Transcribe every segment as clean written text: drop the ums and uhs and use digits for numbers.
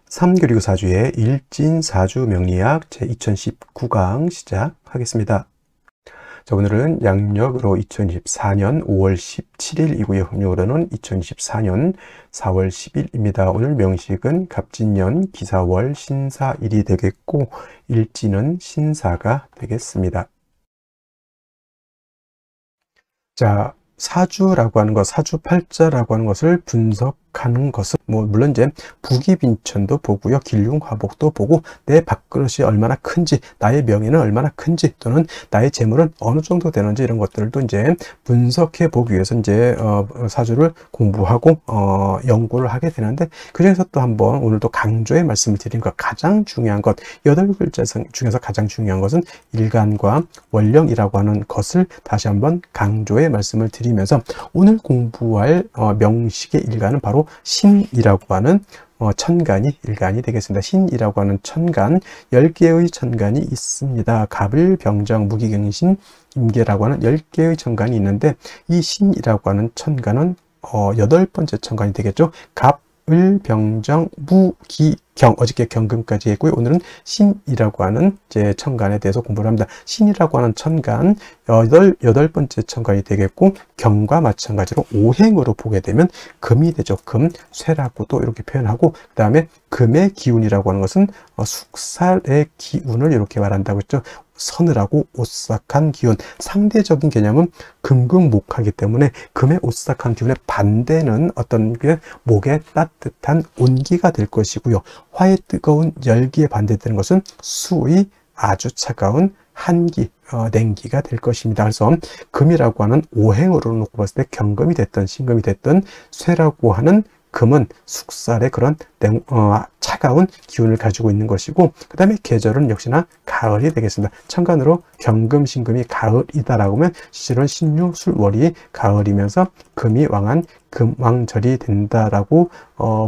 3교리고 사주의 일진사주 명리학 제2019강 시작하겠습니다. 자, 오늘은 양력으로 2024년 5월 17일이고요. 음력으로는 2024년 4월 10일입니다. 오늘 명식은 갑진년 기사월 신사일이 되겠고 일진은 신사가 되겠습니다. 자, 사주라고 하는 것, 사주팔자라고 하는 것을 분석하는 것은 물론 이제 부기빈천도 보고요, 길흉화복도 보고 내 밥그릇이 얼마나 큰지, 나의 명예는 얼마나 큰지, 또는 나의 재물은 어느 정도 되는지 이런 것들도 이제 분석해 보기 위해서 이제 사주를 공부하고 연구를 하게 되는데, 그 중에서 또 한번 오늘도 강조의 말씀을 드린 것, 가장 중요한 것, 8글자 중에서 가장 중요한 것은 일간과 원령이라고 하는 것을 다시 한번 강조의 말씀을 드리면서, 오늘 공부할 명식의 일간은 바로 신이라고 하는 천간이 일간이 되겠습니다. 신이라고 하는 천간, 10개의 천간이 있습니다. 갑을, 병정, 무기경신, 임계라고 하는 10개의 천간이 있는데, 이 신이라고 하는 천간은 8번째 천간이 되겠죠. 갑, 을, 병정, 무, 기, 경, 어저께 경금까지 했고요. 오늘은 신이라고 하는 이제 천간에 대해서 공부를 합니다. 신이라고 하는 천간, 여덟 번째 천간이 되겠고, 경과 마찬가지로 오행으로 보게 되면 금이 되죠. 금, 쇠라고도 이렇게 표현하고, 그 다음에 금의 기운이라고 하는 것은 숙살의 기운을 이렇게 말한다고 했죠. 서늘하고 오싹한 기운, 상대적인 개념은 금금목하기 때문에 금의 오싹한 기운의 반대는 어떤 게 목의 따뜻한 온기가 될 것이고요. 화의 뜨거운 열기에 반대되는 것은 수의 아주 차가운 한기, 냉기가 될 것입니다. 그래서 금이라고 하는 오행으로 놓고 봤을 때 경금이 됐든 신금이 됐든 쇠라고 하는 금은 숙살의 그런 차가운 기운을 가지고 있는 것이고, 그 다음에 계절은 역시나 가을이 되겠습니다. 천간으로 경금, 신금이 가을이다라고 하면 실은 신유, 술월이 가을이면서 금이 왕한 금왕절이 된다라고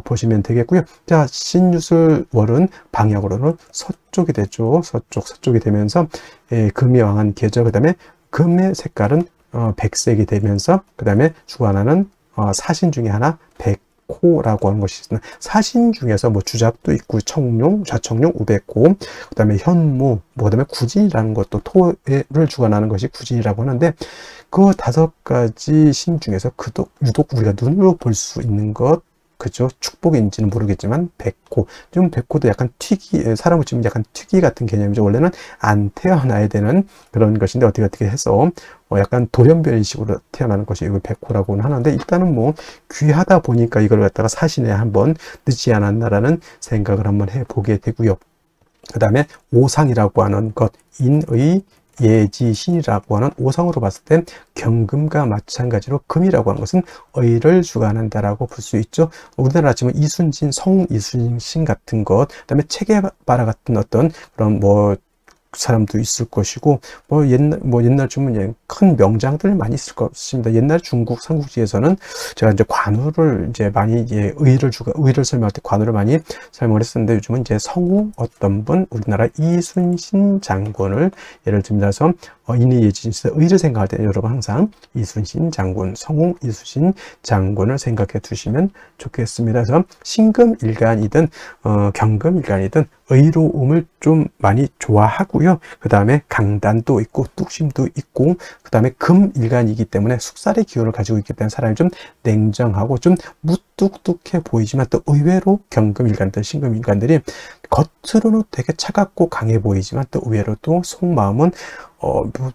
보시면 되겠고요. 자, 신유술월은 방향으로는 서쪽이 되죠. 서쪽이 되면서 금이 왕한 계절, 그 다음에 금의 색깔은 백색이 되면서, 그 다음에 주관하는 사신 중에 하나 백호라고 하는 것이 있습니다. 사신 중에서 주작도 있고, 청룡, 좌청룡, 우백호, 그 다음에 현무, 그 다음에 구진이라는 것도 토를 주관하는 것이 구진이라고 하는데, 그 5가지 신 중에서 유독 우리가 눈으로 볼 수 있는 것, 그죠? 축복인지는 모르겠지만 백호, 좀 백호도 약간 사람을 치면 약간 특이 같은 개념이죠. 원래는 안 태어나야 되는 그런 것인데 어떻게 해서 약간 돌연변이식으로 태어나는 것이 이걸 백호라고는 하는데, 일단은 귀하다 보니까 이걸 갖다가 사신에 한번 늦지 않았나라는 생각을 한번 해보게 되고요. 그 다음에 오상이라고 하는 것, 인의 예지신이라고 하는 오상으로 봤을 때 경금과 마찬가지로 금이라고 하는 것은 의를 주관한다라고 볼 수 있죠. 우리나라 치면 이순신, 성웅 이순신 같은 것, 그다음에 체게바라 같은 어떤 그런 사람도 있을 것이고, 옛날 주면 큰 명장들 많이 있을 것입니다. 옛날 중국 삼국지에서는 제가 이제 관우를 이제 많이 의를 설명할 때 관우를 많이 설명을 했었는데, 요즘은 이제 성우 어떤 분, 우리나라 이순신 장군을 예를 들면서 인의 예지신에서 의를 생각할 때 여러분 항상 이순신 장군, 성웅 이순신 장군을 생각해 두시면 좋겠습니다. 그래서 신금 일간이든 경금 일간이든 의로움을 좀 많이 좋아하고요. 그 다음에 강단도 있고 뚝심도 있고, 그 다음에 금 일간이기 때문에 숙살의 기운을 가지고 있기 때문에 사람이 좀 냉정하고 좀 무뚝뚝해 보이지만, 또 의외로 경금 일간들, 신금 일간들이 겉으로는 되게 차갑고 강해 보이지만 또 의외로 또 속마음은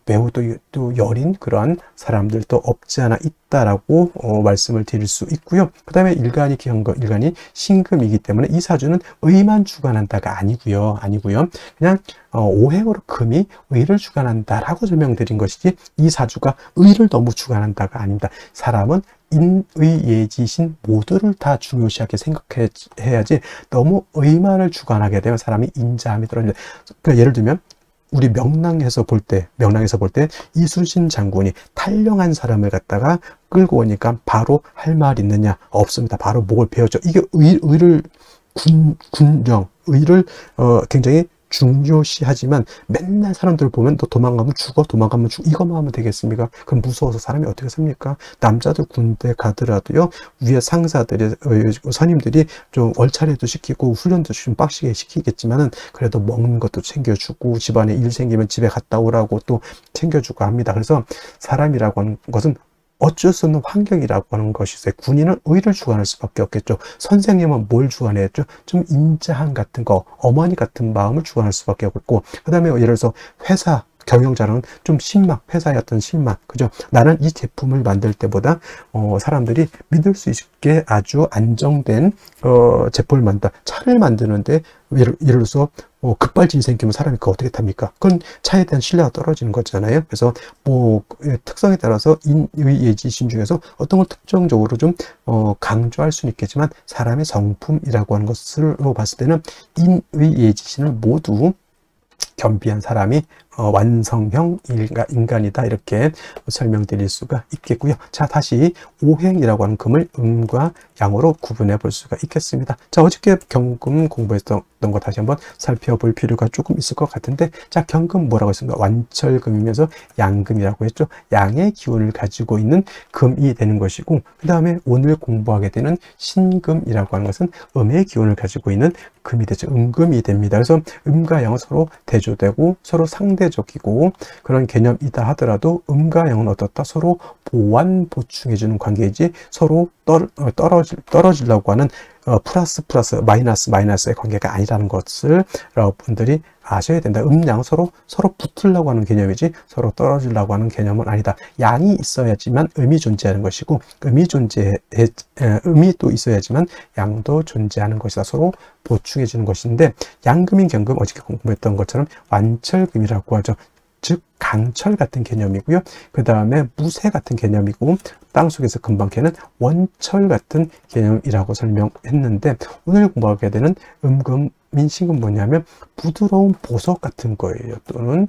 매우 또 여린 그러한 사람들도 없지 않아 있다라고 말씀을 드릴 수 있고요. 그 다음에 일간이 신금이기 때문에 이 사주는 의만 주관한다가 아니고요. 그냥 오행으로 금이 의를 주관한다라고 설명드린 것이지, 이 사주가 의를 너무 주관한다가 아닙니다. 사람은 인의 예지신 모두를 다 중요시하게 생각해야지, 너무 의만을 주관하게 되면 사람이 인자함이 떨어집니다. 그러니까 예를 들면 우리 명랑에서 볼 때 이순신 장군이 탈령한 사람을 갖다가 끌고 오니까 바로 할 말 있느냐? 없습니다. 바로 목을 베었죠. 이게 의를 굉장히 중요시하지만 맨날 사람들 보면 너 도망가면 죽어, 도망가면 죽어, 이것만 하면 되겠습니까? 그럼 무서워서 사람이 어떻게 삽니까? 남자들 군대 가더라도요, 위에 상사들이, 선임들이 좀 얼차례도 시키고 훈련도 좀 빡시게 시키겠지만은 그래도 먹는 것도 챙겨주고 집안에 일 생기면 집에 갔다 오라고 또 챙겨주고 합니다. 그래서 사람이라고 하는 것은 어쩔 수 없는 환경이라고 하는 것이 있어요. 군인은 의를 주관할 수밖에 없겠죠. 선생님은 뭘 주관했죠? 좀 인자함 같은 거, 어머니 같은 마음을 주관할 수밖에 없고, 그 다음에 예를 들어서 회사 경영자는 좀 신망, 회사의 어떤 신망, 그죠? 나는 이 제품을 만들 때보다 사람들이 믿을 수 있게 아주 안정된 제품을 만든다. 차를 만드는데 예를 들어서 급발진이 생기면 사람이 그거 어떻게 탑니까? 그건 차에 대한 신뢰가 떨어지는 거잖아요. 그래서 뭐 특성에 따라서 인의 예지신 중에서 어떤 걸 특정적으로 좀 강조할 수는 있겠지만 사람의 성품이라고 하는 것으로 봤을 때는 인의 예지신을 모두 겸비한 사람이 완성형 인간이다, 이렇게 설명드릴 수가 있겠고요. 자, 다시 오행이라고 하는 금을 음과 양으로 구분해 볼 수가 있겠습니다. 자, 어저께 경금 공부했던 거 다시 한번 살펴볼 필요가 조금 있을 것 같은데, 자, 경금 뭐라고 했습니까? 완철금이면서 양금이라고 했죠. 양의 기운을 가지고 있는 금이 되는 것이고, 그 다음에 오늘 공부하게 되는 신금이라고 하는 것은 음의 기운을 가지고 있는 금이 되죠. 음금이 됩니다. 그래서 음과 양은 서로 대조되고 서로 상대적이고 그런 개념이다 하더라도 음과 양은 어떻다? 서로 보완 보충해주는 관계이지 서로 떨어지려고 하는 플러스 마이너스의 관계가 아니라는 것을 여러분들이 아셔야 된다. 양은 서로 붙으려고 하는 개념이지 서로 떨어지려고 하는 개념은 아니다. 양이 있어야지만 음이 존재하는 것이고 음이 또 있어야지만 양도 존재하는 것이다. 서로 보충해 주는 것인데, 양금인 경금 어저께 공부했던 것처럼 완철금이라고 하죠. 즉 강철 같은 개념이고요. 그 다음에 무쇠 같은 개념이고, 땅속에서 금방 캐는 원철 같은 개념이라고 설명했는데, 오늘 공부하게 되는 음금인 신금 뭐냐면 부드러운 보석 같은 거예요. 또는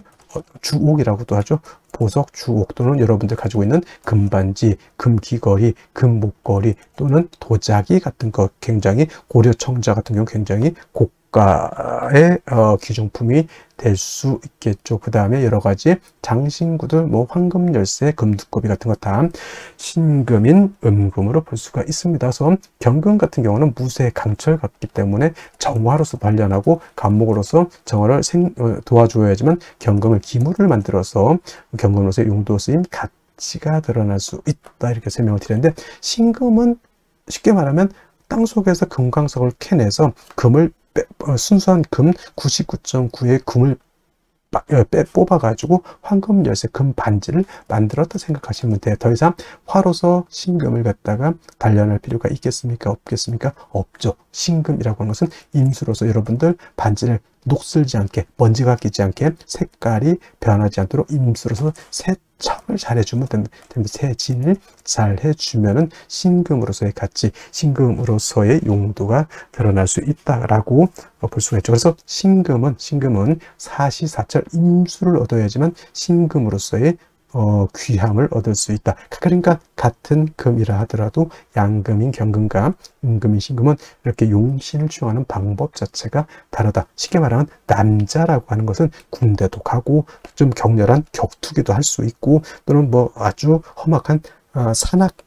주옥이라고도 하죠. 보석, 주옥, 또는 여러분들 가지고 있는 금반지, 금귀걸이, 금목걸이, 또는 도자기 같은 거, 굉장히 고려청자 같은 경우 굉장히 고가의 귀중품이 될 수 있겠죠. 그 다음에 여러 가지 장신구들, 뭐 황금 열쇠, 금두꺼비 같은 거 다 신금인 음금으로 볼 수가 있습니다. 그래서 경금 같은 경우는 무쇠 강철 같기 때문에 정화로서 단련하고 간목으로서 정화를 도와줘야지만 경금을 기물을 만들어서 경금으로서의 용도 쓰임 가치가 드러날 수 있다, 이렇게 설명을 드렸는데, 신금은 쉽게 말하면 땅속에서 금광석을 캐내서 금을 순수한 금 99.9의 금을 뽑아가지고 황금 열쇠 금 반지를 만들었다 생각하시면 돼요. 더 이상 화로서 신금을 갖다가 단련할 필요가 있겠습니까? 없겠습니까? 없죠. 신금이라고 하는 것은 임수로서 여러분들 반지를 녹슬지 않게, 먼지가 끼지 않게, 색깔이 변하지 않도록 임수로서 세척을 잘 해주면 됩니다. 세진을 잘 해주면은 신금으로서의 가치, 신금으로서의 용도가 드러날 수 있다라고 볼 수가 있죠. 그래서 신금은 사시사철 임수를 얻어야지만 신금으로서의 귀함을 얻을 수 있다. 그러니까 같은 금이라 하더라도 양금인 경금과 음금인 신금은 이렇게 용신을 취용하는 방법 자체가 다르다. 쉽게 말하면 남자라고 하는 것은 군대도 가고 좀 격렬한 격투기도 할 수 있고, 또는 뭐 아주 험악한 산악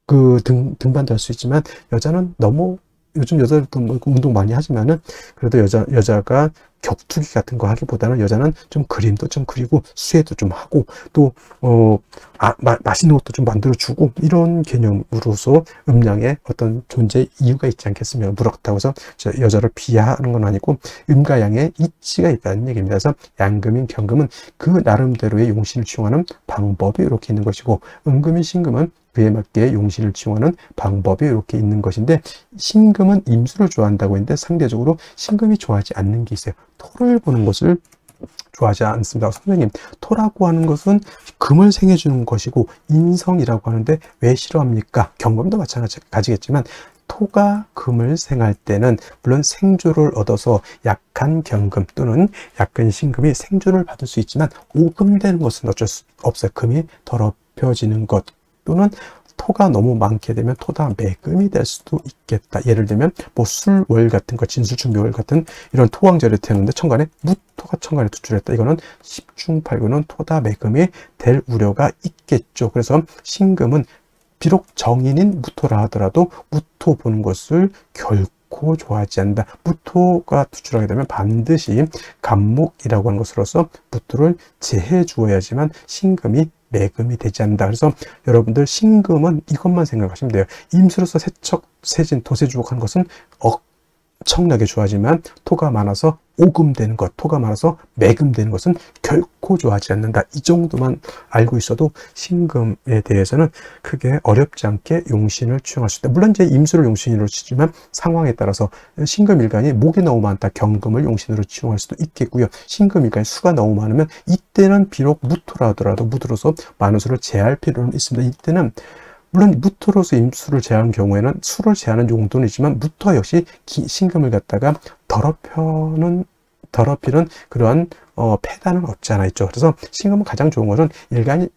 등반도 할 수 있지만, 여자는 너무, 요즘 여자들도 뭐 운동 많이 하지만은 그래도 여자가 격투기 같은 거 하기보다는 여자는 좀 그림도 좀 그리고 수혜도 좀 하고 또 맛있는 것도 좀 만들어 주고, 이런 개념으로서 음양의 어떤 존재 이유가 있지 않겠습니까? 그렇다고 해서 여자를 비하하는 건 아니고 음과 양의 이치가 있다는 얘기입니다. 그래서 양금인 경금은 그 나름대로의 용신을 취용하는 방법이 이렇게 있는 것이고, 음금인 신금은 그에 맞게 용신을 취용하는 방법이 이렇게 있는 것인데, 신금은 임수를 좋아한다고 했는데 상대적으로 신금이 좋아하지 않는 게 있어요. 토를 보는 것을 좋아하지 않습니다. 선생님, 토라고 하는 것은 금을 생해주는 것이고 인성이라고 하는데 왜 싫어합니까? 경금도 마찬가지겠지만 토가 금을 생할 때는 물론 생조를 얻어서 약한 경금 또는 약한 신금이 생조를 받을 수 있지만 오금되는 것은 어쩔 수 없어요. 금이 더럽혀지는 것, 또는 토가 너무 많게 되면 토다 매금이 될 수도 있겠다. 예를 들면 뭐 술월 같은 거, 진술충묘월 같은 이런 토왕절이 되는데 천간에 무토가 천간에 투출했다. 이거는 10중8구는 토다 매금이 될 우려가 있겠죠. 그래서 신금은 비록 정인인 무토라 하더라도 무토 보는 것을 결코 좋아하지 않는다. 무토가 투출하게 되면 반드시 간목이라고 하는 것으로서 무토를 제해 주어야지만 신금이 매금이 되지 않는다. 그래서 여러분들 신금은 이것만 생각하시면 돼요. 임수로서 세척, 세진, 토세주목 하는 것은 엄청나게 좋아하지만 토가 많아서 오금되는 것, 토가 많아서 매금되는 것은 결코 좋아하지 않는다. 이 정도만 알고 있어도 신금에 대해서는 크게 어렵지 않게 용신을 취용할 수 있다. 물론 이제 임수를 용신으로 치지만 상황에 따라서 신금일간이 목이 너무 많다, 경금을 용신으로 취용할 수도 있겠고요. 신금일간이 수가 너무 많으면 이때는 비록 무토라 하더라도 무토로서 많은 수를 제할 필요는 있습니다. 이때는 물론 무토로서 임수를 제하는 경우에는 수를 제하는 용도는 있지만 무토 역시 신금을 갖다가 더럽히는 그러한 폐단은 없지 않아 있죠. 그래서 신금은 가장 좋은 것은 일간이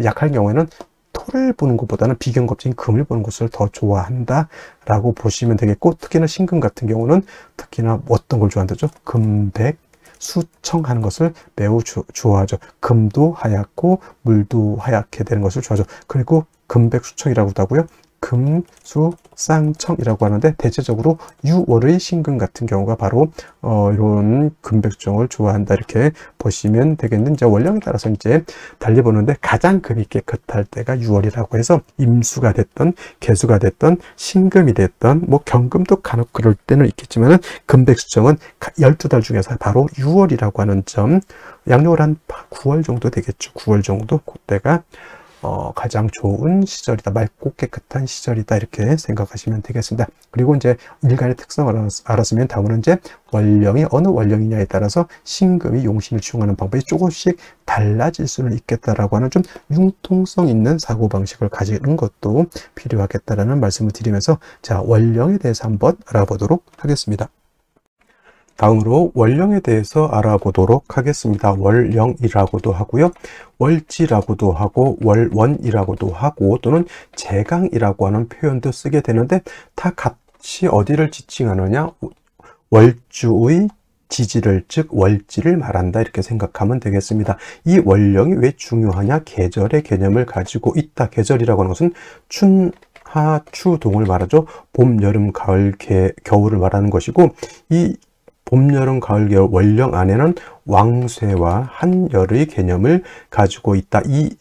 약할 경우에는 토를 보는 것보다는 비경겁적인 금을 보는 것을 더 좋아한다 라고 보시면 되겠고, 특히나 신금 같은 경우는 특히나 어떤 걸 좋아한다죠? 금백 수청하는 것을 매우 좋아하죠. 금도 하얗고 물도 하얗게 되는 것을 좋아하죠. 그리고 금백수청이라고도 하고요. 금수쌍청이라고 하는데 대체적으로 유월의 신금 같은 경우가 바로 이런 금백수청을 좋아한다 이렇게 보시면 되겠는데, 이제 원령에 따라서 이제 달리 보는데 가장 금이 깨끗할 때가 유월이라고 해서 임수가 됐던 개수가 됐던 신금이 됐던 뭐 경금도 간혹 그럴 때는 있겠지만은 금백수청은 12달 중에서 바로 유월이라고 하는 점, 양력을 한 9월 정도 되겠죠. 9월 정도 그때가 가장 좋은 시절이다, 맑고 깨끗한 시절이다 이렇게 생각하시면 되겠습니다. 그리고 이제 일간의 특성을 알았으면 다음은 이제 원령이 어느 원령이냐에 따라서 신금이 용신을 취용하는 방법이 조금씩 달라질 수는 있겠다라고 하는 좀 융통성 있는 사고방식을 가지는 것도 필요하겠다라는 말씀을 드리면서, 자, 원령에 대해서 한번 알아보도록 하겠습니다. 다음으로 원령에 대해서 알아보도록 하겠습니다. 월령이라고도 하고요, 월지라고도 하고 월원이라고도 하고 또는 제강이라고 하는 표현도 쓰게 되는데, 다 같이 어디를 지칭하느냐, 월주의 지지를, 즉 월지를 말한다 이렇게 생각하면 되겠습니다. 이 원령이 왜 중요하냐, 계절의 개념을 가지고 있다. 계절이라고 하는 것은 춘하 추동을 말하죠. 봄, 여름, 가을, 겨울을 말하는 것이고, 이 봄, 여름, 가을, 겨울 원령 안에는 왕쇠와 한열의 개념을 가지고 있다. 이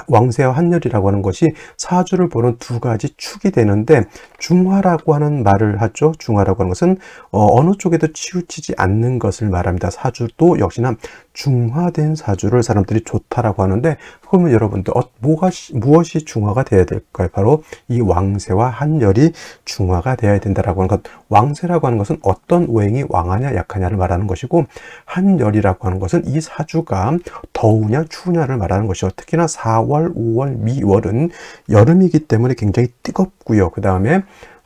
왕쇠와 한열이라고 하는 것이 사주를 보는 두 가지 축이 되는데, 중화라고 하는 말을 하죠. 중화라고 하는 것은 어느 쪽에도 치우치지 않는 것을 말합니다. 사주도 역시나 중화된 사주를 사람들이 좋다라고 하는데, 그러면 여러분들 무엇이 중화가 되어야 될까요? 바로 이 왕쇠와 한열이 중화가 되어야 된다라고 하는 것. 왕쇠라고 하는 것은 어떤 오행이 왕하냐 약하냐를 말하는 것이고, 한열이라고 하는 것은 이 사주가 더우냐 추우냐를 말하는 것이죠. 특히나 4월, 5월, 미월은 여름이기 때문에 굉장히 뜨겁고요. 그 다음에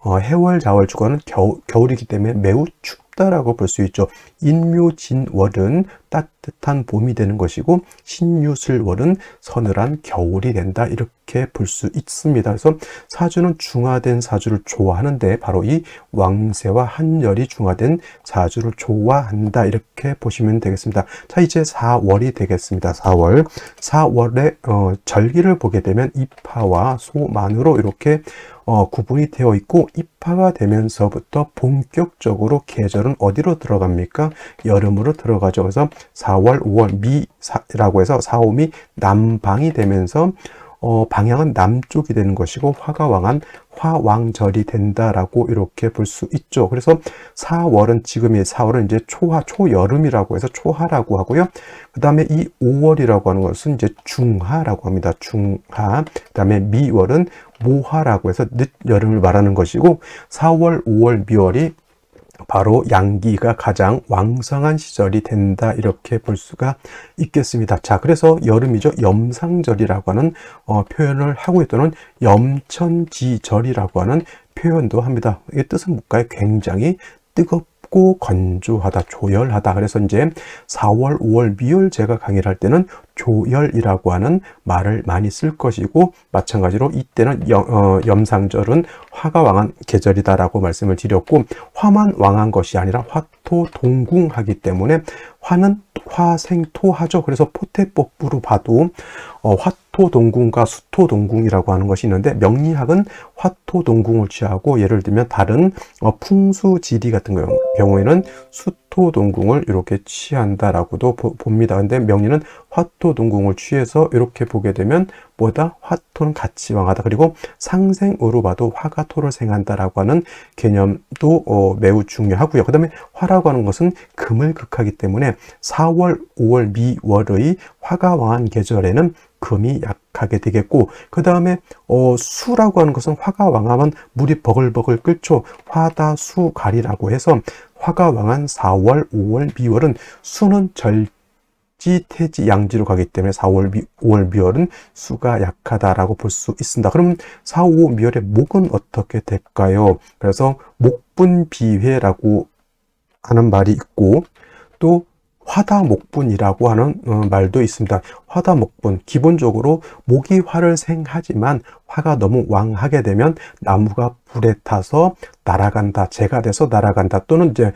해월, 자월, 주간은 겨울이기 때문에 매우 춥다라고 볼 수 있죠. 인묘진월은 따뜻한 봄이 되는 것이고, 신유술월은 서늘한 겨울이 된다 이렇게 볼 수 있습니다. 그래서 사주는 중화된 사주를 좋아하는데 바로 이 왕쇠와 한열이 중화된 사주를 좋아한다 이렇게 보시면 되겠습니다. 자, 이제 4월이 되겠습니다. 4월의 절기를 보게 되면 입하와 소만으로 이렇게 구분이 되어 있고, 입하가 되면서부터 본격적으로 계절은 어디로 들어갑니까? 여름으로 들어가죠. 그래서 4월, 5월 미라고 해서 4, 5미 남방이 되면서 방향은 남쪽이 되는 것이고, 화가 왕한 화왕절이 된다라고 이렇게 볼 수 있죠. 그래서 4월은 지금의 4월은 이제 초여름이라고 해서 초하라고 하고요. 그 다음에 이 5월이라고 하는 것은 이제 중하라고 합니다. 중하. 그 다음에 미월은 모하라고 해서 늦여름을 말하는 것이고, 4월, 5월, 미월이 바로 양기가 가장 왕성한 시절이 된다 이렇게 볼 수가 있겠습니다. 자, 그래서 여름이죠. 염상절이라고 하는 표현을 하고 있다는 염천지절이라고 하는 표현도 합니다. 이 뜻은 뭘까요? 굉장히 뜨겁고 춥고 건조하다, 조열하다. 그래서 이제 4월, 5월 미열 제가 강의를 할 때는 조열이라고 하는 말을 많이 쓸 것이고, 마찬가지로 이때는 염상절은 화가 왕한 계절이다라고 말씀을 드렸고, 화만 왕한 것이 아니라 화토동궁하기 때문에 화는 화생토하죠. 그래서 포태법부로 봐도 화토동궁과 수토동궁이라고 하는 것이 있는데, 명리학은 화토동궁을 취하고, 예를 들면 다른 풍수지리 같은 경우에는 수토동궁을 이렇게 취한다라고도 봅니다. 근데 명리는 화토동궁을 취해서 이렇게 보게 되면 뭐다? 화토는 같이 왕하다. 그리고 상생으로 봐도 화가 토를 생한다라고 하는 개념도 매우 중요하고요. 그 다음에 화라고 하는 것은 금을 극하기 때문에 4월, 5월, 미월의 화가 왕한 계절에는 금이 약하게 되겠고, 그 다음에 수라고 하는 것은 화가 왕하면 물이 버글버글 끓죠. 화다수갈이라고 해서 화가 왕한 4월, 5월, 미월은 수는 절지, 태지, 양지로 가기 때문에 4월, 5월, 미월은 수가 약하다라고 볼 수 있습니다. 그럼 4, 5, 미월의 목은 어떻게 될까요? 그래서 목분비회라고 하는 말이 있고, 또 화다목분이라고 하는 말도 있습니다. 화다목분, 기본적으로 목이 화를 생하지만 화가 너무 왕하게 되면 나무가 불에 타서 날아간다, 재가 돼서 날아간다, 또는 이제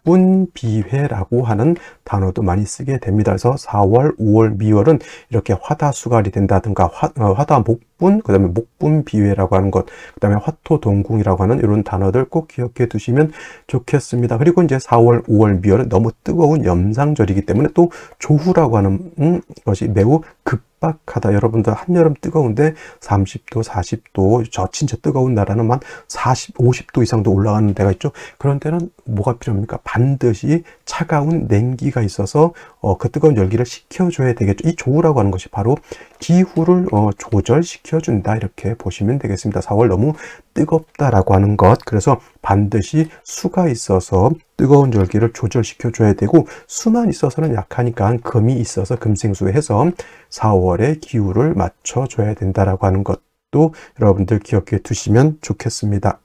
목분비회라고 하는 단어도 많이 쓰게 됩니다. 그래서 4월, 5월, 미월은 이렇게 화다수갈이 된다든가 화다목분, 그 다음에 목분비회라고 하는 것, 그 다음에 화토동궁이라고 하는 이런 단어들 꼭 기억해 두시면 좋겠습니다. 그리고 이제 4월, 5월, 미월은 너무 뜨거운 염상절이기 때문에 또 조후라고 하는 것이 매우 급박하다. 여러분들 한여름 뜨거운데 30도, 40도, 저 진짜 뜨거운 나라는 만 40, 50도 이상도 올라가는 데가 있죠. 그런 때는 뭐가 필요합니까? 반드시 차가운 냉기가 있어서 그 뜨거운 열기를 식혀줘야 되겠죠. 이 조우라고 하는 것이 바로 기후를 조절시켜준다, 이렇게 보시면 되겠습니다. 4월 너무 뜨겁다라고 하는 것, 그래서 반드시 수가 있어서 뜨거운 열기를 조절시켜줘야 되고, 수만 있어서는 약하니까 금이 있어서 금생수해서 4월의 기후를 맞춰줘야 된다라고 하는 것도 여러분들 기억해 두시면 좋겠습니다.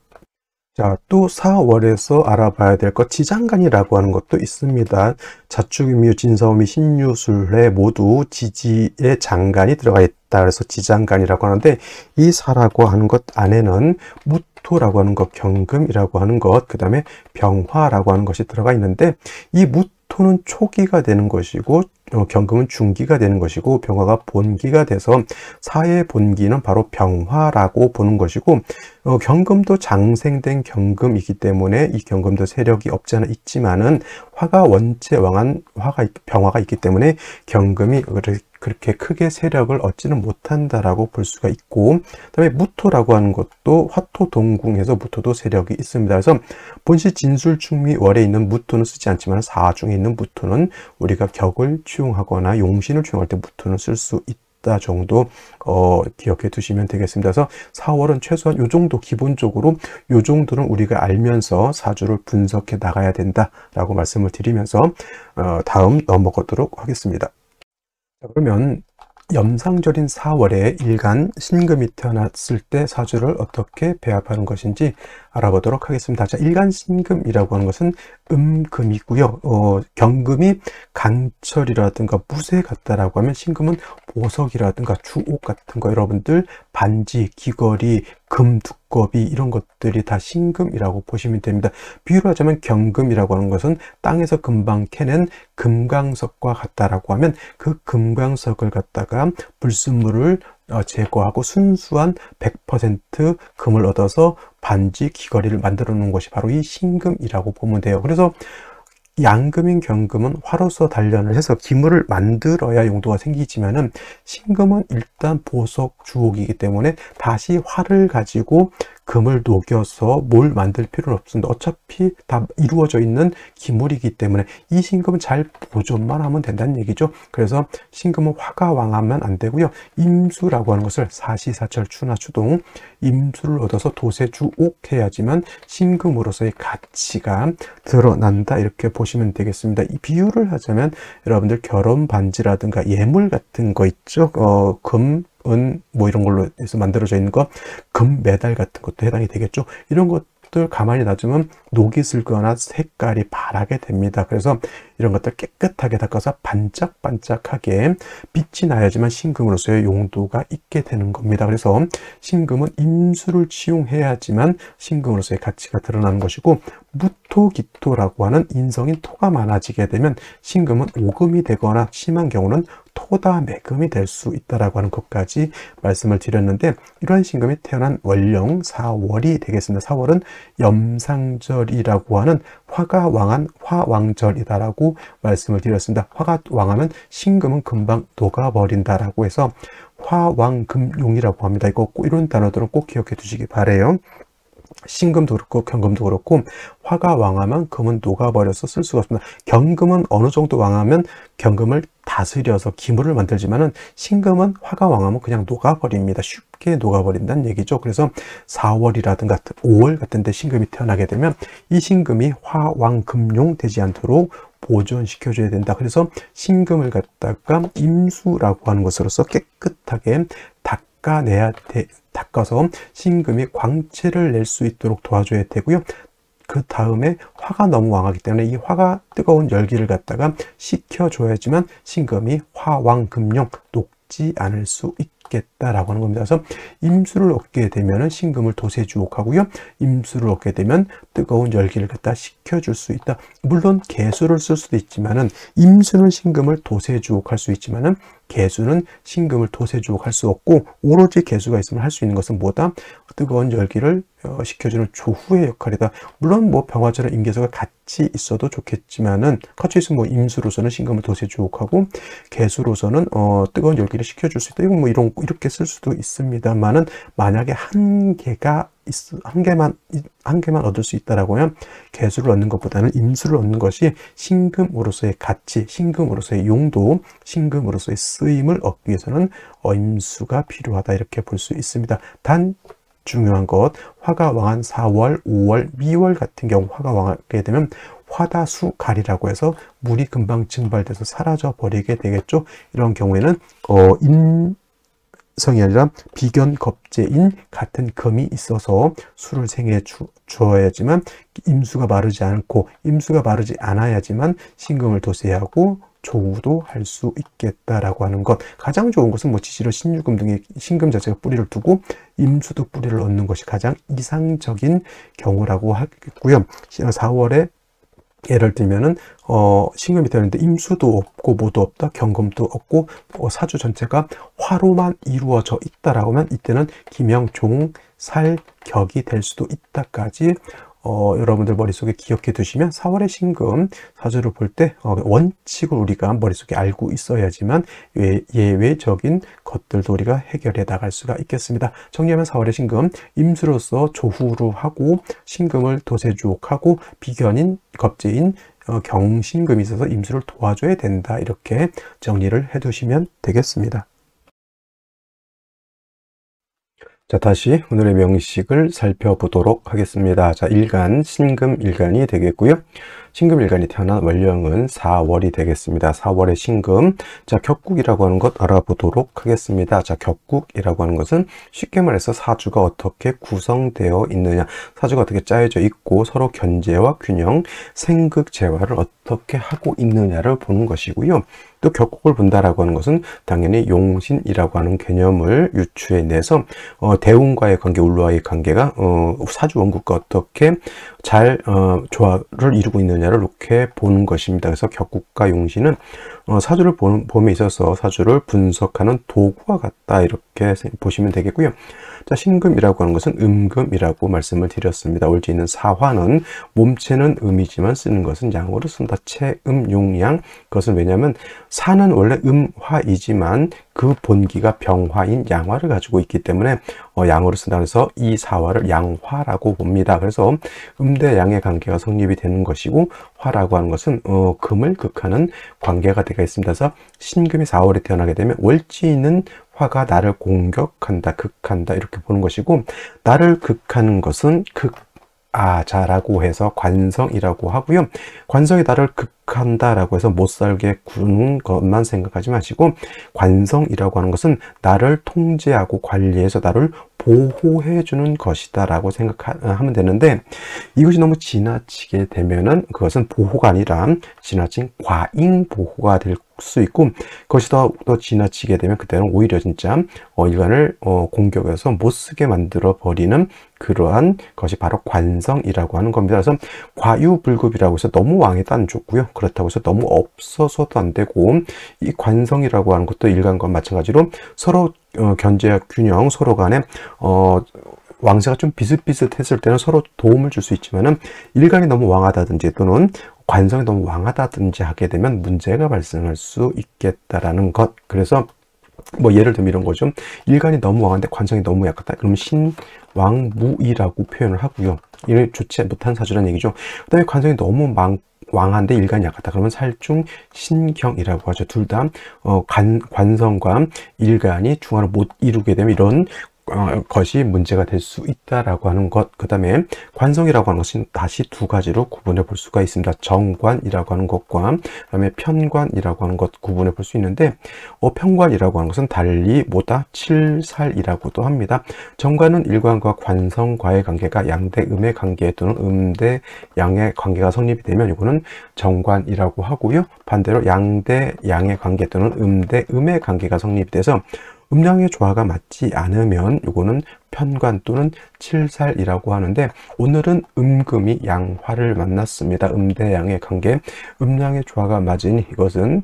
자, 또 4월에서 알아봐야 될 것, 지장간이라고 하는 것도 있습니다. 자축인묘, 진사오미, 신유술에 모두 지지의 장간이 들어가 있다. 그래서 지장간이라고 하는데, 이 사라고 하는 것 안에는 무토라고 하는 것, 경금이라고 하는 것, 그 다음에 병화라고 하는 것이 들어가 있는데, 이 무토는 초기가 되는 것이고, 경금은 중기가 되는 것이고, 병화가 본기가 돼서 사의 본기는 바로 병화라고 보는 것이고, 경금도 장생된 경금이기 때문에 이 경금도 세력이 없지 않아 있지만은 화가 원체 왕한 병화가 있기 때문에 경금이 그렇게 크게 세력을 얻지는 못한다라고 볼 수가 있고, 그다음에 무토라고 하는 것도 화토동궁에서 무토도 세력이 있습니다. 그래서 본시 진술충미월에 있는 무토는 쓰지 않지만 사중에 있는 무토는 우리가 격을 취용하거나 용신을 취용할 때 무토는 쓸 수 있다 정도 기억해 두시면 되겠습니다. 그래서 4월은 최소한 요 정도, 기본적으로 요 정도는 우리가 알면서 사주를 분석해 나가야 된다라고 말씀을 드리면서 다음 넘어가도록 하겠습니다. 자, 그러면 염상절인 4월에 일간 신금이 태어났을 때 사주를 어떻게 배합하는 것인지 알아보도록 하겠습니다. 자, 일간 신금이라고 하는 것은 금이고요. 경금이 강철이라든가 무쇠 같다라고 하면 신금은 보석이라든가 주옥 같은 거, 여러분들 반지, 귀걸이, 금 두꺼비 이런 것들이 다 신금이라고 보시면 됩니다. 비유를 하자면 경금이라고 하는 것은 땅에서 금방 캐낸 금강석과 같다라고 하면 그 금강석을 갖다가 불순물을 제거하고 순수한 100% 금을 얻어서 반지, 귀걸이를 만들어 놓은 것이 바로 이 신금이라고 보면 돼요. 그래서 양금인 경금은 화로서 단련을 해서 기물을 만들어야 용도가 생기지만은 신금은 일단 보석 주옥이기 때문에 다시 화를 가지고 금을 녹여서 뭘 만들 필요는 없습니다. 어차피 다 이루어져 있는 기물이기 때문에 이 신금은 잘 보존만 하면 된다는 얘기죠. 그래서 신금은 화가 왕하면 안 되고요. 임수라고 하는 것을 사시사철 추나 추동, 임수를 얻어서 도세주옥해야지만 신금으로서의 가치가 드러난다, 이렇게 보시면 되겠습니다. 이 비유를 하자면 여러분들 결혼 반지라든가 예물 같은 거 있죠. 금, 은, 뭐 이런 걸로 해서 만들어져 있는 거, 금 메달 같은 것도 해당이 되겠죠. 이런 것도 것들 가만히 놔두면 녹이 슬거나 색깔이 바라게 됩니다. 그래서 이런 것들 깨끗하게 닦아서 반짝반짝하게 빛이 나야지만 신금으로서의 용도가 있게 되는 겁니다. 그래서 신금은 임수를 치용해야지만 신금으로서의 가치가 드러나는 것이고, 무토기토라고 하는 인성인 토가 많아지게 되면 신금은 오금이 되거나 심한 경우는 토다매금이 될 수 있다라고 하는 것까지 말씀을 드렸는데, 이러한 신금이 태어난 월령 4월이 되겠습니다. 4월은 염상절이라고 하는 화가 왕한 화왕절이다라고 말씀을 드렸습니다. 화가 왕하면 신금은 금방 녹아버린다라고 해서 화왕금용이라고 합니다. 이거 이런 단어들은 꼭 기억해 두시기 바래요. 신금도 그렇고 경금도 그렇고 화가 왕하면 금은 녹아버려서 쓸 수가 없습니다. 경금은 어느 정도 왕하면 경금을 다스려서 기물을 만들지만은 신금은 화가 왕하면 그냥 녹아버립니다. 쉽게 녹아버린다는 얘기죠. 그래서 4월이라든가 5월 같은 데 신금이 태어나게 되면 이 신금이 화왕금용 되지 않도록 보존시켜줘야 된다. 그래서 신금을 갖다가 임수라고 하는 것으로서 깨끗하게 닦아서 신금이 광채를 낼 수 있도록 도와줘야 되고요. 그 다음에 화가 너무 왕하기 때문에 이 화가 뜨거운 열기를 갖다가 식혀줘야지만 신금이 화왕금용 녹지 않을 수 있겠다라고 하는 겁니다. 그래서 임수를 얻게 되면 신금을 도세주옥하고요. 임수를 얻게 되면 뜨거운 열기를 갖다 식혀줄 수 있다. 물론 개수를 쓸 수도 있지만은 임수는 신금을 도세주옥할 수 있지만은 개수는 신금을 도세주옥할 수 없고, 오로지 개수가 있으면 할 수 있는 것은 뭐다? 뜨거운 열기를 식혀주는 조후의 역할이다. 물론 뭐 병화처럼 임계수가 같이 있어도 좋겠지만은, 같이 있으면 뭐 임수로서는 신금을 도세주옥하고 개수로서는 뜨거운 열기를 식혀줄 수 있다. 이건 뭐 이렇게 쓸 수도 있습니다만은, 만약에 한 개만 얻을 수 있다라고 하면 개수를 얻는 것보다는 임수를 얻는 것이 신금으로서의 가치, 신금으로서의 용도, 신금으로서의 쓰임을 얻기 위해서는 임수가 필요하다, 이렇게 볼 수 있습니다. 단 중요한 것, 화가 왕한 4월, 5월, 미월 같은 경우 화가 왕하게 되면 화다수갈이라고 해서 물이 금방 증발돼서 사라져 버리게 되겠죠. 이런 경우에는 성이 아니라 비견겁제인 같은 금이 있어서 수를 생해 주어야지만 임수가 마르지 않고, 임수가 마르지 않아야지만 신금을 도세하고 조우도 할 수 있겠다라고 하는 것. 가장 좋은 것은 뭐 지지로 신유금 등의 신금 자체가 뿌리를 두고 임수도 뿌리를 얻는 것이 가장 이상적인 경우라고 하겠고요. 4월에 예를 들면은 신금이 되는데 임수도 없고 뭐도 없다, 경금도 없고 사주 전체가 화로만 이루어져 있다라고 하면 이때는 김영, 살, 격이 될 수도 있다까지 여러분들 머릿속에 기억해 두시면 4월의 신금 사주를 볼 때 원칙을 우리가 머릿속에 알고 있어야지만 예외적인 것들도 우리가 해결해 나갈 수가 있겠습니다. 정리하면 4월의 신금, 임수로서 조후로 하고 신금을 도세주옥하고 비견인 겁제인 경신금이 있어서 임수를 도와줘야 된다, 이렇게 정리를 해 두시면 되겠습니다. 자, 다시 오늘의 명식을 살펴보도록 하겠습니다. 자, 일간, 신금 일간이 되겠고요. 신금 일간이 태어난 월령은 4월이 되겠습니다. 4월의 신금. 자, 격국이라고 하는 것 알아보도록 하겠습니다. 자, 격국이라고 하는 것은 쉽게 말해서 사주가 어떻게 구성되어 있느냐, 사주가 어떻게 짜여져 있고 서로 견제와 균형, 생극 재화를 어떻게 하고 있느냐를 보는 것이고요. 또 격국을 본다라고 하는 것은 당연히 용신이라고 하는 개념을 유추해내서 대운과의 관계, 울와의 관계가 사주 원국과 어떻게 잘 조화를 이루고 있느냐를 이렇게 보는 것입니다. 그래서 격국과 용신은 사주를 봄에 있어서 사주를 분석하는 도구와 같다, 이렇게 보시면 되겠고요. 자, 신금이라고 하는 것은 음금이라고 말씀을 드렸습니다. 올지 있는 사화는 몸체는 음이지만 쓰는 것은 양으로 쓴다. 체음 용양. 그것은 왜냐하면 사는 원래 음화이지만 그 본기가 병화인 양화를 가지고 있기 때문에 양으로 쓴다. 그래서 이 사화를 양화라고 봅니다. 그래서 음대 양의 관계가 성립이 되는 것이고, 화라고 하는 것은 금을 극하는 관계가 되어 있습니다. 그래서 신금이 4월에 태어나게 되면 월지는 화가 나를 공격한다, 극한다, 이렇게 보는 것이고, 나를 극하는 것은 자라고 해서 관성이라고 하고요. 관성이 나를 극한다라고 해서 못 살게 구는 것만 생각하지 마시고, 관성이라고 하는 것은 나를 통제하고 관리해서 나를 보호해 주는 것이다 라고 생각하면 되는데, 이것이 너무 지나치게 되면은 그것은 보호가 아니라 지나친 과잉 보호가 될 수 있고, 그것이 더 지나치게 되면 그때는 오히려 진짜 일간을 공격해서 못 쓰게 만들어 버리는 그러한 것이 바로 관성이라고 하는 겁니다. 그래서 과유불급이라고 해서 너무 왕해도 안 좋고요, 그렇다고 해서 너무 없어서도 안 되고, 이 관성이라고 하는 것도 일간과 마찬가지로 서로 견제와 균형, 서로 간에 왕세가 좀 비슷비슷했을 때는 서로 도움을 줄 수 있지만은, 일간이 너무 왕하다든지 또는 관성이 너무 왕하다든지 하게 되면 문제가 발생할 수 있겠다라는 것. 그래서 뭐 예를 들면 이런 거죠. 일간이 너무 왕한데 관성이 너무 약하다. 그러면 신왕무이라고 표현을 하고요. 이를 좋지 못한 사주라는 얘기죠. 그 다음에 관성이 너무 왕한데 일간이 약하다. 그러면 살중신경이라고 하죠. 둘 다 관성과 일간이 중화를 못 이루게 되면 이런 것이 문제가 될 수 있다라고 하는 것. 그 다음에 관성이라고 하는 것은 다시 두 가지로 구분해 볼 수가 있습니다. 정관이라고 하는 것과 그 다음에 편관이라고 하는 것 구분해 볼 수 있는데, 편관이라고 하는 것은 달리 뭐다? 칠살이라고도 합니다. 정관은 일관과 관성과의 관계가 양대 음의 관계 또는 음대 양의 관계가 성립이 되면 이거는 정관이라고 하고요. 반대로 양대 양의 관계 또는 음대 음의 관계가 성립이 돼서 음양의 조화가 맞지 않으면 이거는 편관 또는 칠살이라고 하는데, 오늘은 음금이 양화를 만났습니다. 음대양의 관계, 음양의 조화가 맞으니 이것은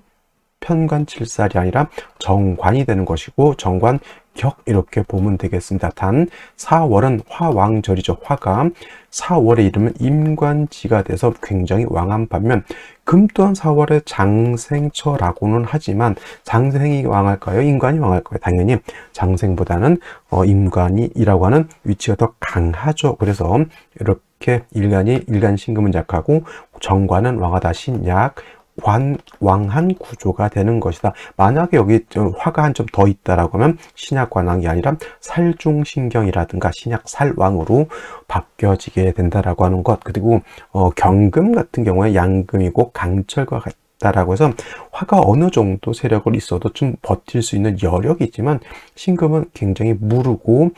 편관 칠살이 아니라 정관이 되는 것이고, 정관 격 이렇게 보면 되겠습니다. 단 4월은 화왕절이죠. 화가 4월에 이르면 임관지가 돼서 굉장히 왕한 반면, 금 또한 4월에 장생처라고는 하지만 장생이 왕할까요? 임관이 왕할까요? 당연히 장생보다는 임관이라고 하는 위치가 더 강하죠. 그래서 이렇게 일간 신금은 약하고 정관은 왕하다, 신약 왕한 구조가 되는 것이다. 만약에 여기 화가 한 점 더 있다라고 하면 신약관왕이 아니라 살중신경이라든가 신약살왕으로 바뀌어지게 된다라고 하는 것. 그리고 경금 같은 경우에 양금이고 강철과 같다라고 해서 화가 어느 정도 세력을 있어도 좀 버틸 수 있는 여력이 있지만, 신금은 굉장히 무르고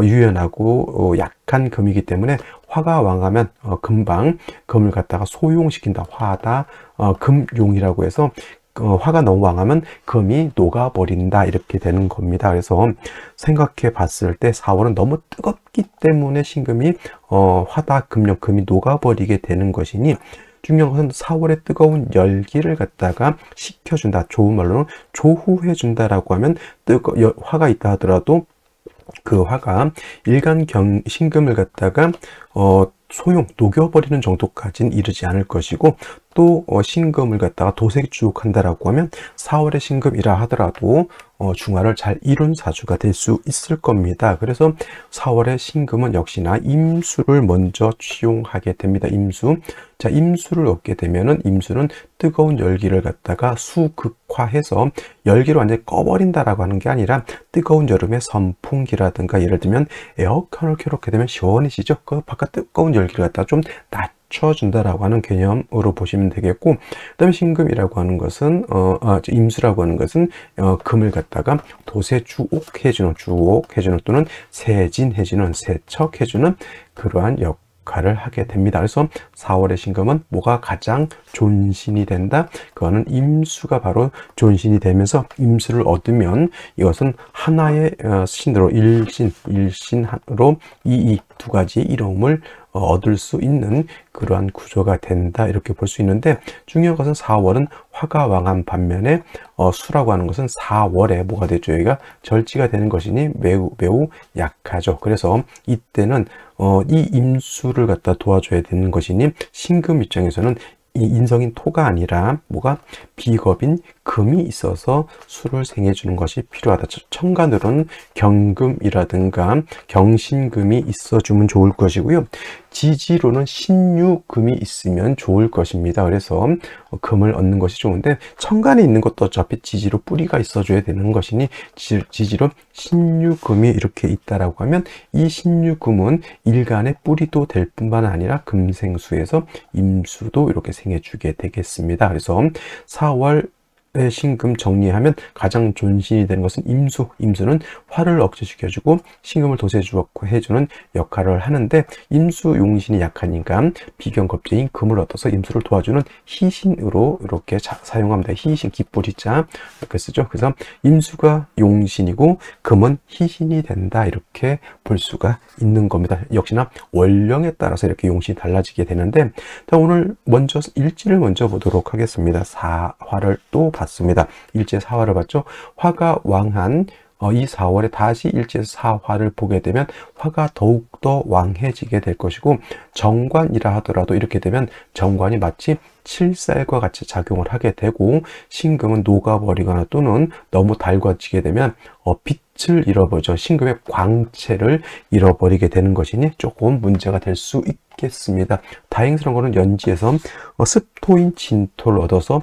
유연하고 약한 금이기 때문에 화가 왕하면 금방 금을 갖다가 소용시킨다. 화다 금용이라고 해서 화가 너무 왕하면 금이 녹아버린다 이렇게 되는 겁니다. 그래서 생각해 봤을 때 4월은 너무 뜨겁기 때문에 신금이 화다 금용 금이 녹아버리게 되는 것이니, 중요한 것은 4월의 뜨거운 열기를 갖다가 식혀준다. 좋은 말로는 조후해준다라고 하면 화가 있다 하더라도 그 화가 일간 신금을 갖다가 녹여버리는 정도까지는 이르지 않을 것이고, 또 신금을 갖다가 도색주옥한다라고 하면 4월의 신금이라 하더라도 중화를 잘 이룬 사주가 될 수 있을 겁니다. 그래서 4월의 신금은 역시나 임수를 먼저 취용하게 됩니다. 임수. 자, 임수를 얻게 되면은, 임수는 뜨거운 열기를 갖다가 수극화해서 열기를 완전히 꺼버린다라고 하는 게 아니라, 뜨거운 여름에 선풍기라든가 예를 들면 에어컨을 켜놓게 되면 시원해지죠. 그 바깥 뜨거운 열기를 갖다가 좀 낮춰준다라고 하는 개념으로 보시면 되겠고, 그다음에 신금이라고 하는 것은 임수라고 하는 것은 금을 갖다가 도세주옥해주는 또는 세진해주는 세척해주는 그러한 역할을 하게 됩니다. 그래서 4월의 신금은 뭐가 가장 존신이 된다? 그거는 임수가 바로 존신이 되면서, 임수를 얻으면 이것은 하나의 신으로 일신으로 이 두 가지 이름을 얻을 수 있는 그러한 구조가 된다 이렇게 볼 수 있는데, 중요한 것은 4월은 화가 왕한 반면에 수라고 하는 것은 4월에 뭐가 되죠? 여기가 절지가 되는 것이니 매우 약하죠. 그래서 이때는 이 임수를 갖다 도와줘야 되는 것이니, 신금 입장에서는 이 인성인 토가 아니라 뭐가 비겁인 금이 있어서 수를 생해주는 것이 필요하다. 천간으로는 경금이라든가 경신금이 있어주면 좋을 것이고요. 지지로는 신유금이 있으면 좋을 것입니다. 그래서 금을 얻는 것이 좋은데 천간에 있는 것도 어차피 지지로 뿌리가 있어줘야 되는 것이니 지지로 신유금이 이렇게 있다라고 하면 이 신유금은 일간의 뿌리도 될 뿐만 아니라 금생수에서 임수도 이렇게 생해주게 되겠습니다. 그래서 4월 신금 정리하면 가장 존신이 되는 것은 임수. 임수는 화를 억제시켜주고 신금을 도세해주는 역할을 하는데 임수 용신이 약하니까 비견겁제인 금을 얻어서 임수를 도와주는 희신으로 이렇게 사용합니다. 희신, 기뿌리자 이렇게 쓰죠. 그래서 임수가 용신이고 금은 희신이 된다 이렇게 볼 수가 있는 겁니다. 역시나 월령에 따라서 이렇게 용신이 달라지게 되는데 자, 오늘 먼저 일지를 먼저 보도록 하겠습니다. 사화를 또 봤습니다. 일지에 사화를 봤죠. 화가 왕한 이 4월에 다시 일지에서 사화를 보게 되면 화가 더욱더 왕해지게 될 것이고 정관이라 하더라도 이렇게 되면 정관이 마치 칠살과 같이 작용을 하게 되고 신금은 녹아버리거나 또는 너무 달궈지게 되면 빛을 잃어버리죠. 신금의 광채를 잃어버리게 되는 것이니 조금 문제가 될 수 있겠습니다. 다행스러운 것은 연지에서 습토인 진토를 얻어서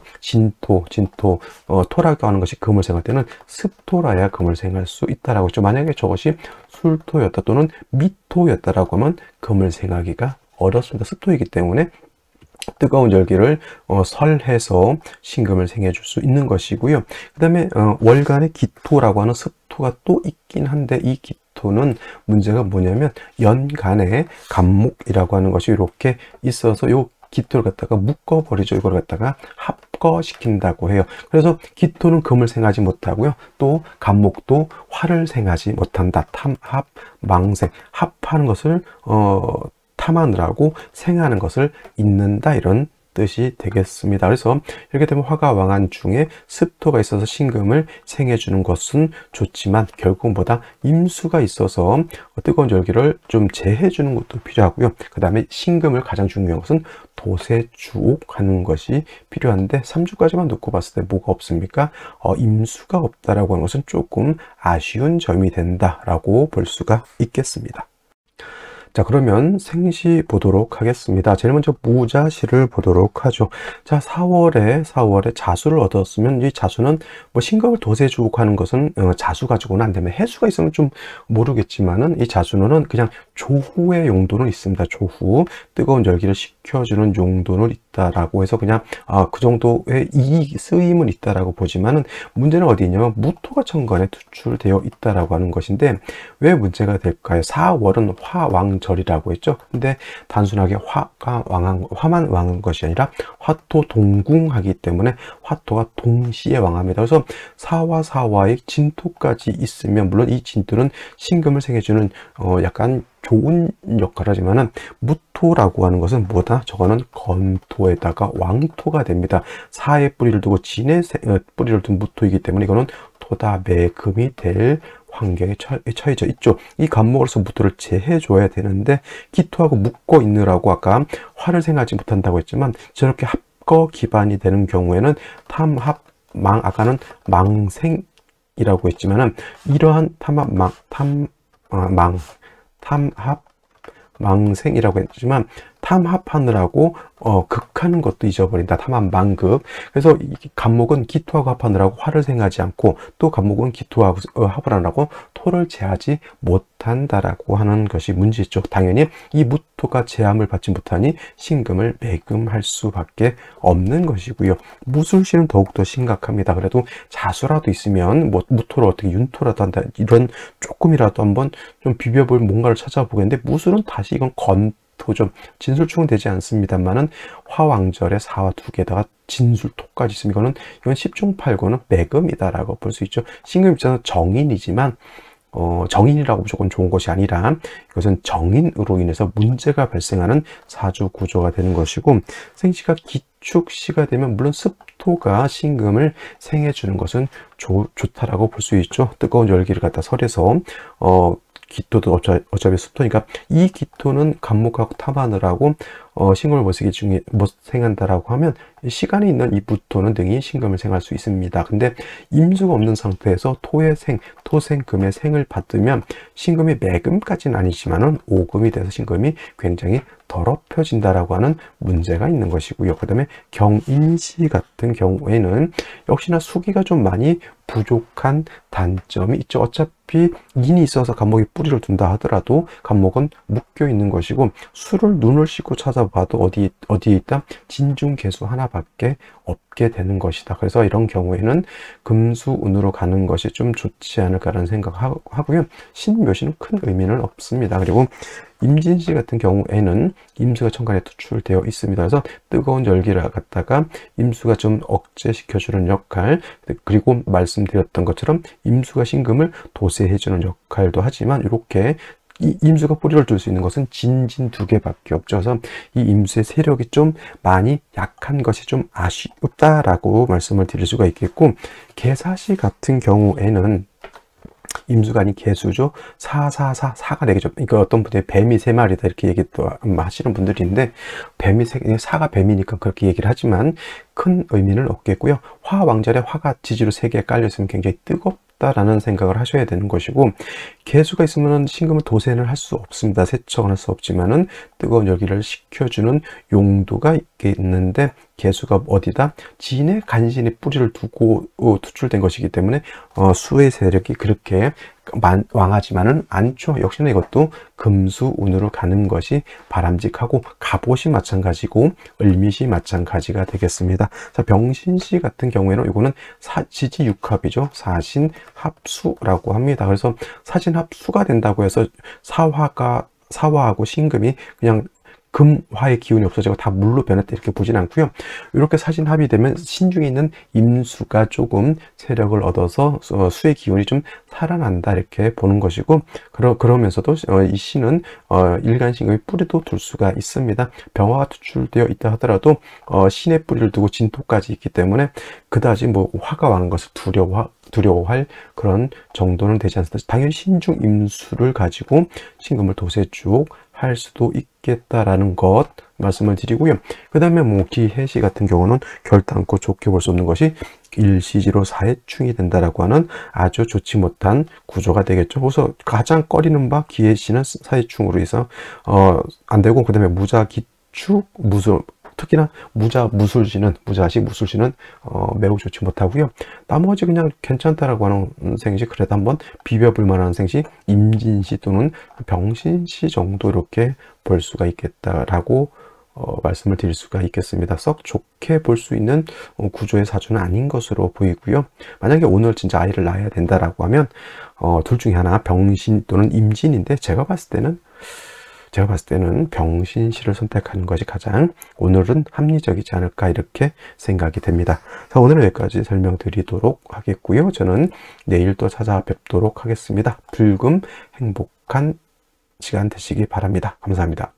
토라고 하는 것이 금을 생할 때는 습토라야 금을 생할 수 있다라고 했죠. 만약에 저것이 술토였다 또는 미토였다라고 하면 금을 생하기가 어렵습니다. 습토이기 때문에 뜨거운 열기를 설해서 신금을 생해줄 수 있는 것이고요. 그 다음에 월간의 기토라고 하는 습토가 또 있긴 한데 이 기토는 문제가 뭐냐면 연간에 간목이라고 하는 것이 이렇게 있어서 요 기토를 갖다가 묶어버리죠. 이걸 갖다가 합거시킨다고 해요. 그래서 기토는 금을 생하지 못하고요. 또 간목도 화를 생하지 못한다. 탐합, 망생, 합하는 것을 탐하느라고 생하는 것을 잇는다 이런 뜻이 되겠습니다. 그래서 이렇게 되면 화가 왕한 중에 습토가 있어서 신금을 생해주는 것은 좋지만 결국보다 임수가 있어서 뜨거운 열기를 좀 제해주는 것도 필요하고요. 그 다음에 신금을 가장 중요한 것은 도세주옥하는 것이 필요한데 3주까지만 놓고 봤을 때 뭐가 없습니까? 임수가 없다라고 하는 것은 조금 아쉬운 점이 된다라고 볼 수가 있겠습니다. 자, 그러면 생시 보도록 하겠습니다. 제일 먼저 무자시를 보도록 하죠. 자, 4월에 자수를 얻었으면 이 자수는 뭐 신금을 도세주옥하는 것은 자수 가지고는 안 되면 해수가 있으면 좀 모르겠지만은 이 자수는 그냥 조후의 용도는 있습니다. 조후 뜨거운 열기를 식혀주는 용도는 있다라고 해서 그냥 그 정도의 이 쓰임은 있다라고 보지만은 문제는 어디 있냐면 무토가 천간에 투출되어 있다라고 하는 것인데 왜 문제가 될까요? 4월은 화왕절이라고 했죠. 근데 단순하게 화만 왕한 것이 아니라 화토 동궁하기 때문에 화토가 동시에 왕합니다. 그래서 사화의 진토까지 있으면 물론 이 진토는 신금을 생해주는 약간 좋은 역할을 하지만은 무토라고 하는 것은 뭐다? 저거는 건토에다가 왕토가 됩니다. 사의 뿌리를 두고 진의 뿌리를 둔 무토이기 때문에 이거는 토다 매금이 될 환경에 처해져 있죠. 이 간목으로서 무토를 제해줘야 되는데 기토하고 묶어 있느라고 아까 화를 생하지 못한다고 했지만 저렇게 합거 기반이 되는 경우에는 탐합망 아까는 망생이라고 했지만은 이러한 탐합망생이라고 했지만 탐합하느라고 극하는 것도 잊어버린다. 탐합망극. 그래서 이 간목은 기토하고 합하느라고 화를 생하지 않고 또 간목은 기토하고 합을 하느라고 토를 제하지 못한다라고 하는 것이 문제죠. 당연히 이 무토가 제함을 받지 못하니 신금을 매금할 수밖에 없는 것이고요. 무술시는 더욱더 심각합니다. 그래도 자수라도 있으면 뭐 무토를 어떻게 윤토라도 한다 이런 조금이라도 한번 좀 비벼볼 뭔가를 찾아보겠는데 무술은 다시 이건 토죠. 진술충은 되지 않습니다만은 화왕절에 사와 두 개다가 진술토까지 있으면 이건 10중 8구는 매금이다라고 볼 수 있죠. 신금 입장에서 정인이지만 정인이라고 무조건 좋은 것이 아니라 이것은 정인으로 인해서 문제가 발생하는 사주 구조가 되는 것이고 생시가 기축시가 되면 물론 습토가 신금을 생해주는 것은 좋다라고 볼 수 있죠. 뜨거운 열기를 갖다 설해서 기토도 어차피 습토니까 이 기토는 간목하고 탐하느라고 신금을 못 생한다라고 하면 시간이 있는 이 무토는 등이 신금을 생할 수 있습니다. 근데 임수가 없는 상태에서 토생금의 생을 받으면 신금이 매금까지는 아니지만은 오금이 돼서 신금이 굉장히 더럽혀진다라고 하는 문제가 있는 것이고요. 그 다음에 경인시 같은 경우에는 역시나 수기가 좀 많이 부족한 단점이 있죠. 어차피 인이 있어서 간목이 뿌리를 둔다 하더라도 간목은 묶여 있는 것이고, 수를 눈을 씻고 찾아봐도 어디에 있다? 진중개수 하나밖에 없게 되는 것이다. 그래서 이런 경우에는 금수운으로 가는 것이 좀 좋지 않을까라는 생각하고요. 신묘시는 큰 의미는 없습니다. 그리고 임진시 같은 경우에는 임수가 천간에 투출되어 있습니다. 그래서 뜨거운 열기를 갖다가 임수가 좀 억제시켜주는 역할, 그리고 말씀드렸던 것처럼 임수가 신금을 도세해주는 역할도 하지만, 이렇게 이 임수가 뿌리를 둘 수 있는 것은 진진 두 개밖에 없죠. 그래서 이 임수의 세력이 좀 많이 약한 것이 좀 아쉽다라고 말씀을 드릴 수가 있겠고, 계사시 같은 경우에는 임수가 아닌 개수죠. 4가 되겠죠. 그러니까 어떤 분들이 뱀이 3마리다 이렇게 얘기 또 하시는 분들이 있는데, 사가 뱀이니까 그렇게 얘기를 하지만 큰 의미는 없겠고요. 화왕절에 화가 지지로 3개 깔려 있으면 굉장히 뜨겁다라는 생각을 하셔야 되는 것이고, 개수가 있으면 신금을 도세는 할 수 없습니다. 세척은 할 수 없지만은 뜨거운 열기를 식혀주는 용도가 있겠는데, 개수가 어디다? 진의 간신히 뿌리를 두고 투출된 것이기 때문에 수의 세력이 그렇게 왕하지만은 않죠. 역시나 이것도 금수운으로 가는 것이 바람직하고, 갑옷이 마찬가지고 을밋이 마찬가지가 되겠습니다. 자, 병신시 같은 경우에는 이거는 지지육합이죠. 사신합수라고 합니다. 그래서 사신합수가 된다고 해서 사화하고 신금이 그냥 금화의 기운이 없어지고 다 물로 변했다 이렇게 보진 않고요. 이렇게 사신합이 되면 신중에 있는 임수가 조금 세력을 얻어서 수의 기운이 좀 살아난다 이렇게 보는 것이고, 그러면서도 이 신은 일간신금의 뿌리도 둘 수가 있습니다. 병화가 투출되어 있다 하더라도 신의 뿌리를 두고 진토까지 있기 때문에 그다지 뭐 화가 왕한 것을 두려워할 그런 정도는 되지 않습니다. 당연히 신중 임수를 가지고 신금을 도세쭉 할 수도 있겠다라는 것 말씀을 드리고요. 그 다음에 뭐 기해시 같은 경우는 결단코 좋게 볼 수 없는 것이 일시지로 사해충이 된다라고 하는 아주 좋지 못한 구조가 되겠죠. 그래서 가장 꺼리는 바 기해시는 사해충으로 해서 안 되고, 그 다음에 무자기축, 특히나 무자식 무술시는 매우 좋지 못하고요. 나머지 그냥 괜찮다라고 하는 생시, 그래도 한번 비벼볼 만한 생시, 임진시 또는 병신시 정도 이렇게 볼 수가 있겠다라고 말씀을 드릴 수가 있겠습니다. 썩 좋게 볼 수 있는 구조의 사주는 아닌 것으로 보이고요. 만약에 오늘 진짜 아이를 낳아야 된다라고 하면 둘 중에 하나 병신 또는 임진인데, 제가 봤을 때는 병신시를 선택하는 것이 가장 오늘은 합리적이지 않을까 이렇게 생각이 됩니다. 자, 오늘은 여기까지 설명드리도록 하겠고요. 저는 내일 또 찾아뵙도록 하겠습니다. 불금 행복한 시간 되시기 바랍니다. 감사합니다.